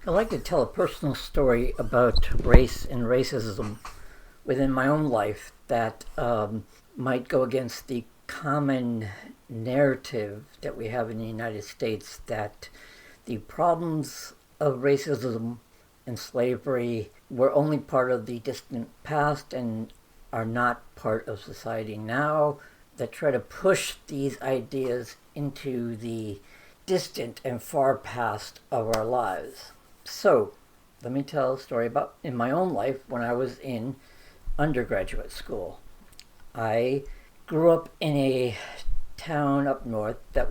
I'd like to tell a personal story about race and racism within my own life that might go against the common narrative that we have in the United States that the problems of racism and slavery were only part of the distant past and are not part of society now, that try to push these ideas into the distant and far past of our lives. So, let me tell a story about in my own life when I was in undergraduate school. I grew up in a town up north that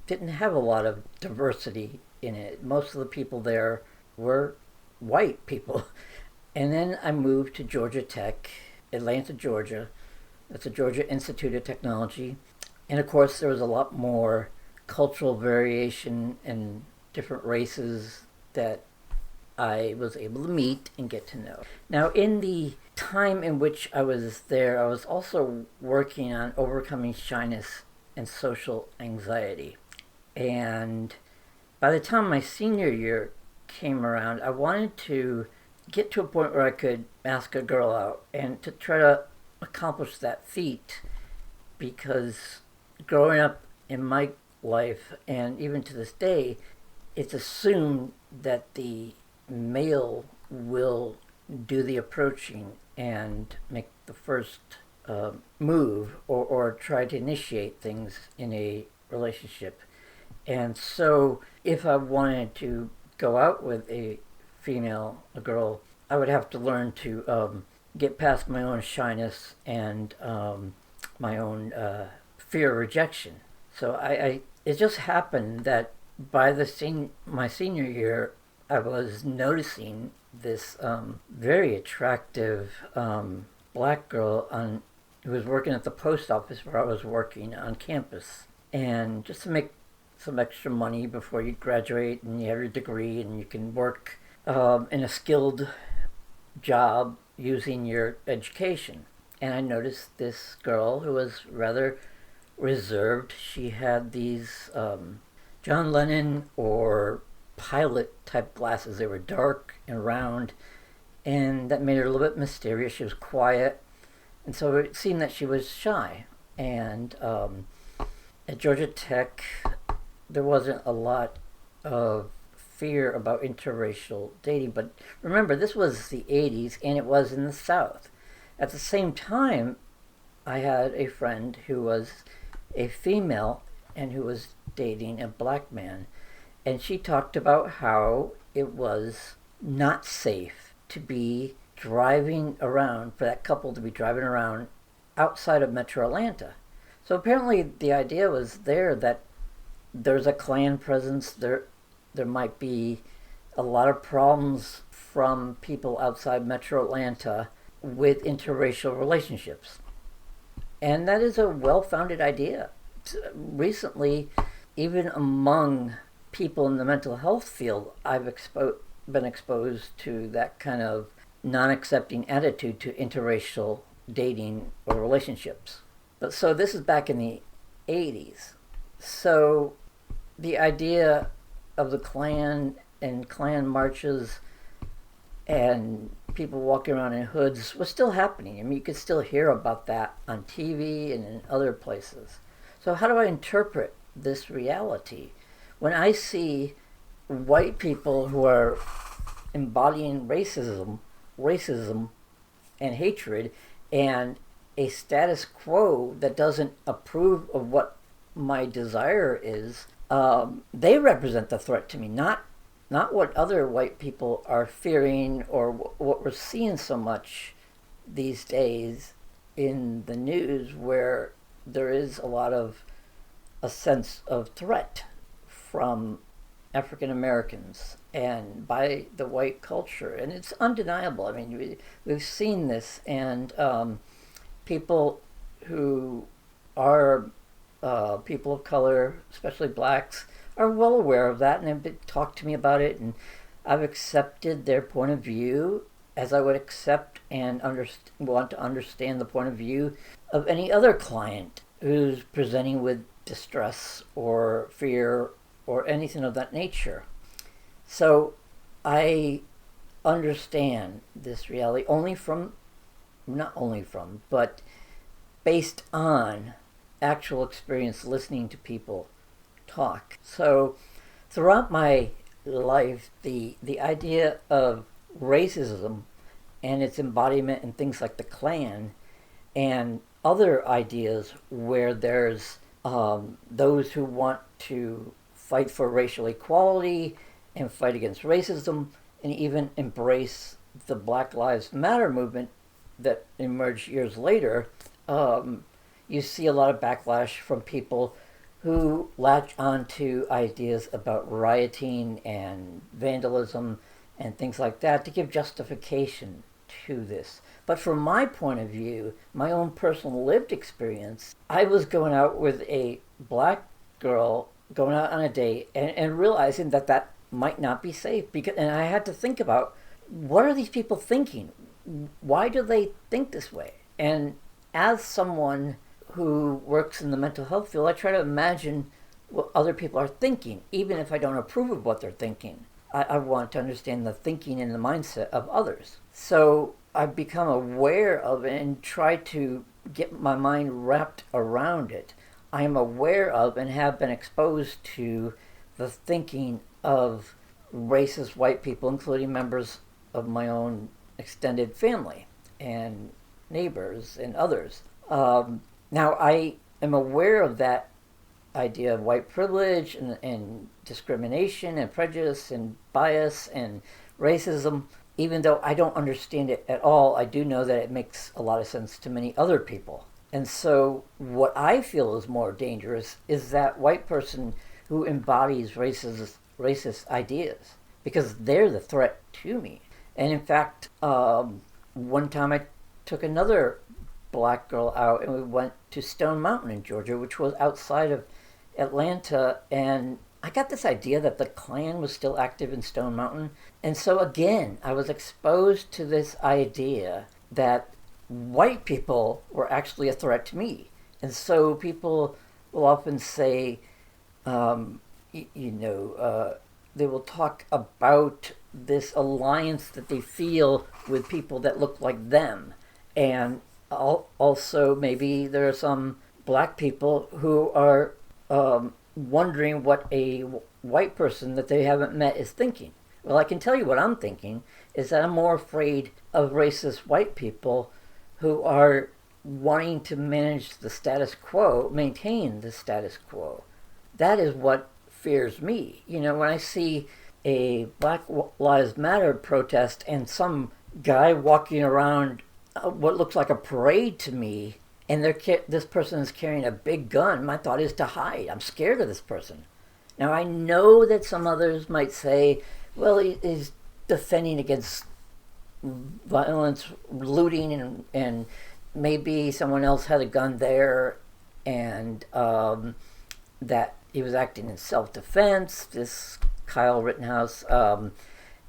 didn't have a lot of diversity in it. Most of the people there were white people. And then I moved to Georgia Tech, Atlanta, Georgia. That's the Georgia Institute of Technology. And of course, there was a lot more cultural variation and different races that I was able to meet and get to know. Now, in the time in which I was there, I was also working on overcoming shyness and social anxiety. And by the time my senior year came around, I wanted to get to a point where I could ask a girl out and to try to accomplish that feat, because growing up in my life and even to this day, it's assumed that the male will do the approaching and make the first move or try to initiate things in a relationship. And so if I wanted to go out with a girl, I would have to learn to get past my own shyness and my own fear of rejection. So it just happened that by my senior year, I was noticing this very attractive black girl who was working at the post office where I was working on campus. And just to make some extra money before you graduate and you have your degree and you can work in a skilled job using your education. And I noticed this girl who was rather reserved. She had these John Lennon or pilot type glasses. They were dark and round, and that made her a little bit mysterious. She was quiet, and so it seemed that she was shy. And at Georgia Tech, there wasn't a lot of fear about interracial dating. But remember, this was the 80s, and it was in the South. At the same time, I had a friend who was a female and who was dating a black man. And she talked about how it was not safe to be driving around, for that couple to be driving around outside of Metro Atlanta. So apparently the idea was there that there's a Klan presence, there might be a lot of problems from people outside Metro Atlanta with interracial relationships. And that is a well-founded idea. Recently, even among people in the mental health field, I've been exposed to that kind of non-accepting attitude to interracial dating or relationships. But so this is back in the 80s. So the idea of the Klan and Klan marches and people walking around in hoods was still happening. I mean, you could still hear about that on TV and in other places. So how do I interpret this reality? When I see white people who are embodying racism and hatred, and a status quo that doesn't approve of what my desire is, they represent the threat to me, not what other white people are fearing or what we're seeing so much these days in the news, where there is a sense of threat from African Americans and by the white culture. And it's undeniable. I mean, we've seen this, and people who are people of color, especially blacks, are well aware of that, and they've talked to me about it, and I've accepted their point of view as I would accept and want to understand the point of view of any other client who's presenting with distress or fear or anything of that nature. So I understand this reality not only from, but based on actual experience listening to people talk. So throughout my life, the idea of racism and its embodiment in things like the Klan and other ideas where there's those who want to fight for racial equality and fight against racism and even embrace the Black Lives Matter movement that emerged years later, you see a lot of backlash from people who latch onto ideas about rioting and vandalism and things like that to give justification to this. But from my point of view, my own personal lived experience, I was going out with a black girl, going out on a date, and realizing that that might not be safe. And I had to think about, what are these people thinking? Why do they think this way? And as someone who works in the mental health field, I try to imagine what other people are thinking, even if I don't approve of what they're thinking. I want to understand the thinking and the mindset of others. So I've become aware of it and try to get my mind wrapped around it. I am aware of and have been exposed to the thinking of racist white people, including members of my own extended family and neighbors and others. Now, I am aware of that idea of white privilege and discrimination and prejudice and bias and racism. Even though I don't understand it at all, I do know that it makes a lot of sense to many other people. And so what I feel is more dangerous is that white person who embodies racist ideas, because they're the threat to me. And in fact, one time I took another black girl out and we went to Stone Mountain in Georgia, which was outside of Atlanta, and I got this idea that the Klan was still active in Stone Mountain. And so again, I was exposed to this idea that white people were actually a threat to me. And so people will often say, they will talk about this alliance that they feel with people that look like them. And also maybe there are some black people who are wondering what a white person that they haven't met is thinking. Well, I can tell you what I'm thinking is that I'm more afraid of racist white people who are wanting to manage the status quo, maintain the status quo. That is what fears me. When I see a Black Lives Matter protest and some guy walking around what looks like a parade to me, and this person is carrying a big gun, my thought is to hide. I'm scared of this person. Now, I know that some others might say, well, he's defending against violence, looting, and maybe someone else had a gun there, and that he was acting in self-defense, this Kyle Rittenhouse,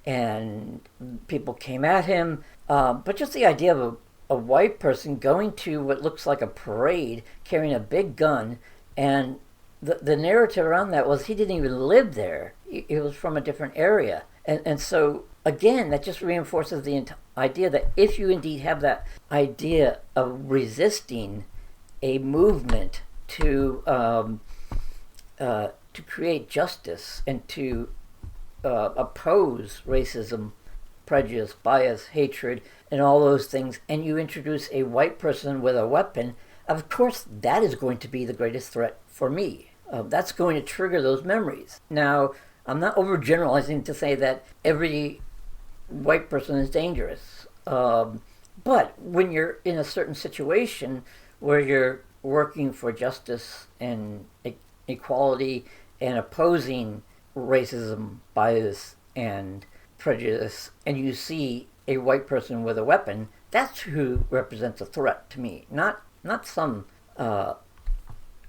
and people came at him. But just the idea of a white person going to what looks like a parade, carrying a big gun, and the narrative around that was he didn't even live there. He was from a different area. And so, again, that just reinforces the idea that if you indeed have that idea of resisting a movement to create justice and to oppose racism, prejudice, bias, hatred, and all those things, and you introduce a white person with a weapon, of course that is going to be the greatest threat for me. That's going to trigger those memories. Now, I'm not overgeneralizing to say that every white person is dangerous. But when you're in a certain situation where you're working for justice and equality and opposing racism, bias, and prejudice, and you see a white person with a weapon, that's who represents a threat to me. Not some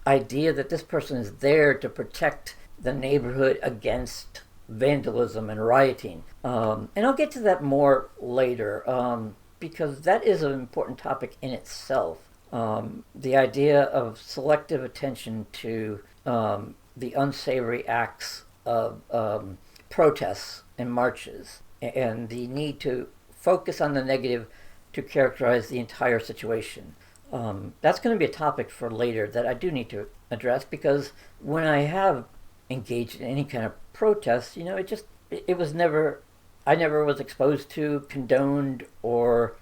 idea that this person is there to protect the neighborhood against vandalism and rioting. And I'll get to that more later, because that is an important topic in itself. The idea of selective attention to the unsavory acts of protests and marches and the need to focus on the negative to characterize the entire situation. That's going to be a topic for later that I do need to address, because when I have engaged in any kind of protest, it was never, I never was exposed to, condoned, or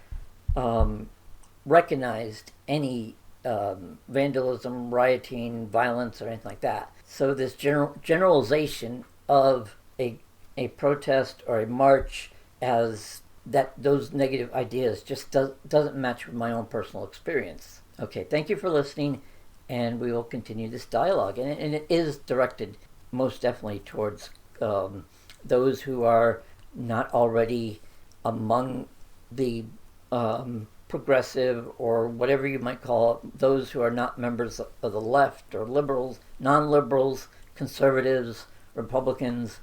recognized any vandalism, rioting, violence, or anything like that. So this generalization of a protest or a march as that, those negative ideas just doesn't match with my own personal experience. Okay, thank you for listening, and we will continue this dialogue. And it is directed most definitely towards those who are not already among the progressive, or whatever you might call it, those who are not members of the left, or liberals, non-liberals, conservatives, Republicans.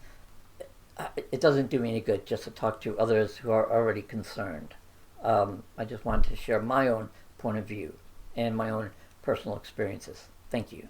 It doesn't do me any good just to talk to others who are already concerned. I just wanted to share my own point of view and my own personal experiences. Thank you.